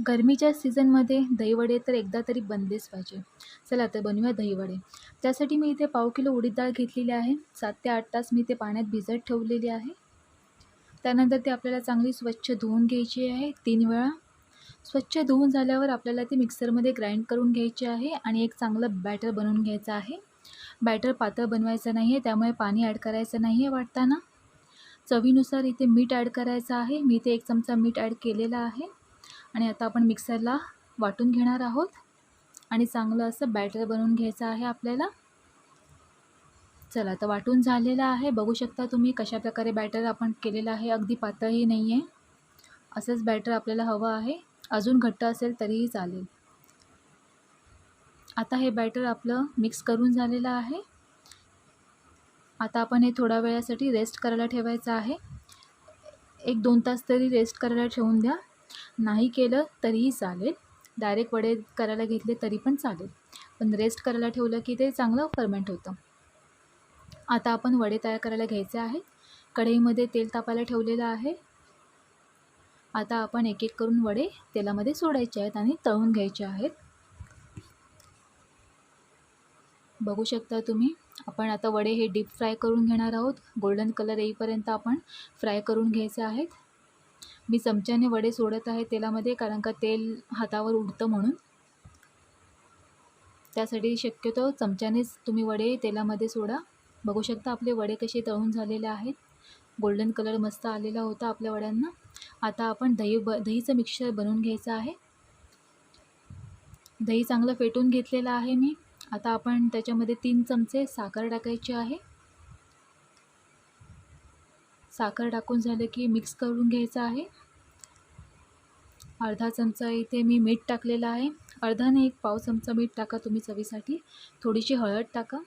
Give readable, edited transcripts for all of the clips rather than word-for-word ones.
गरमीच्या सीझनमध्ये दहीवडे तर एकदा तरी बनलेच पाहिजे. चला तर बनवूया दहीवडे. त्यासाठी मी इथे पाव किलो उडीद डाळ घेतलेली आहे. 7 ते 8 तास मी ते पाण्यात भिजत ठेवलेली आहे. त्यानंतर ते आपल्याला चांगली स्वच्छ धुवून घ्यायची आहे 3 वेळा. स्वच्छ धुवून झाल्यावर आपल्याला ते मिक्सरमध्ये ग्राइंड करून घ्यायचे आहे आणि एक चांगलं बॅटर बनवून घ्यायचं आहे. बॅटर पातळ बनवायचं नाही आहे, त्यामुळे पाणी ॲड करायचं नाही आहे वाटताना. चवीनुसार इथे मीठ ॲड करायचं आहे. मी इथे 1 चमचा मीठ ॲड केलेलं आहे. आणि आता आपण मिक्सरला वाटून घेणार आहोत आणि चांगलं असं बॅटर बनवून घ्यायचं आहे आपल्याला. चला आता वाटून झालेलं आहे. बघू शकता तुम्ही कशाप्रकारे बॅटर आपण केलेलं आहे. अगदी पातळही नाही आहे. असंच बॅटर आपल्याला हवं आहे. अजून घट्ट असेल तरीही चालेल. आता हे बॅटर आपलं मिक्स करून झालेलं आहे. आता आपण हे थोड्या वेळासाठी रेस्ट करायला ठेवायचं आहे. 1-2 तास तरी रेस्ट करायला ठेवून द्या. नाही केलं तरीही चालेल. डायरेक्ट वडे करायला घेतले तरी पण चालेल. पण रेस्ट करायला ठेवलं की ते चांगलं फर्मेंट होतं. आता आपण वडे तयार करायला घ्यायचे आहेत. कढईमध्ये तेल तापायला ठेवलेलं आहे. आता आपण एक एक करून वडे तेलामध्ये सोडायचे आहेत आणि तळून घ्यायचे आहेत. बघू शकता तुम्ही. आपण आता वडे हे डीप फ्राय करून घेणार आहोत. गोल्डन कलर येईपर्यंत आपण फ्राय करून घ्यायचे आहेत. मी चमच्याने वडे सोडत आहे तेलामध्ये, कारण का तेल हातावर उडतं म्हणून. त्यासाठी शक्यतो चमच्यानेच तुम्ही वडे तेलामध्ये सोडा. बघू शकता आपले वडे कसे तळून झालेले आहेत. गोल्डन कलर मस्त आलेला होता आपल्या वड्यांना. आता आपण दहीचं मिक्सचर बनवून घ्यायचं आहे. दही चांगलं फेटून घेतलेलं आहे मी. आता आपण त्याच्यामध्ये 3 चमचे साखर टाकायची आहे. साखर टाकून झालं की मिक्स करून घ्यायचं आहे. अर्धा चमचा इथे मी मीठ टाकलेलं आहे. अर्धा नाही, 1 पाव चमचा मीठ टाका तुम्ही चवीसाठी. थोडीशी हळद टाका.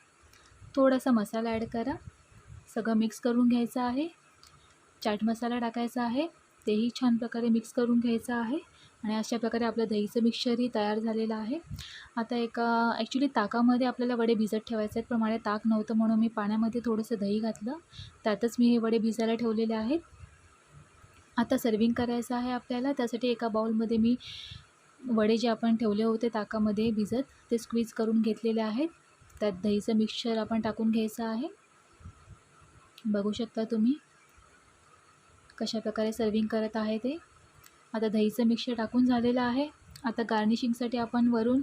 थोडासा मसाला ॲड करा. सगळं मिक्स करून घ्यायचं आहे. चाट मसाला टाकायचा आहे. तेही छान प्रकारे मिक्स करून घ्यायचं आहे. आणि अशा प्रकारे आपलं दहीचं मिक्सचरही तयार झालेलं आहे. आता ॲक्च्युली ताकामध्ये आपल्याला वडे भिजत ठेवायचे आहेत, पण माझ्याकडे ताक नव्हतं म्हणून मी पाण्यामध्ये थोडंसं दही घातलं. त्यातच मी हे वडे भिजायला ठेवलेले आहेत. आता सर्विंग करायचं आहे आपल्याला. त्यासाठी एका बाउलमध्ये मी वडे जे आपण ठेवले होते ताकामध्ये भिजत, ते स्क्वीज करून घेतलेले आहेत. त्यात दहीचं मिक्सचर आपण टाकून घ्यायचं आहे. बघू शकता तुम्ही कशाप्रकारे सर्विंग करत आहे ते. आता दहीचं मिक्सचर टाकून झालेलं आहे. आता गार्निशिंगसाठी आपण वरून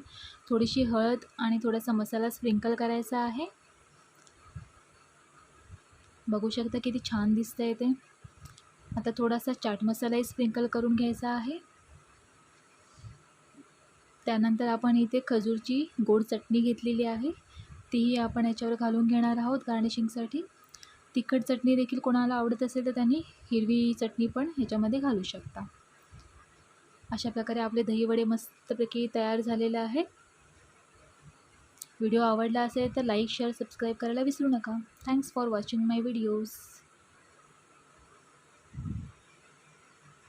थोडीशी हळद आणि थोडासा मसाला स्प्रिंकल करायचा आहे. बघू शकता किती छान दिसतंय ते. आता थोडासा चाट मसालाही स्प्रिंकल करून घ्यायचा आहे. त्यानंतर आपण इथे खजूरची गोड चटणी घेतलेली आहे, तीही आपण याच्यावर घालून घेणार आहोत गार्निशिंगसाठी. तिखट चटणी देखील कोणाला आवडत असेल तर त्यांनी हिरवी चटणी पण ह्याच्यामध्ये घालू शकता. अशा प्रकारे आपले दहीवडे मस्तपैकी तयार झालेले आहेत. व्हिडिओ आवडला असेल तर लाईक, शेअर, सबस्क्राईब करायला विसरू नका. Thanks for watching my videos.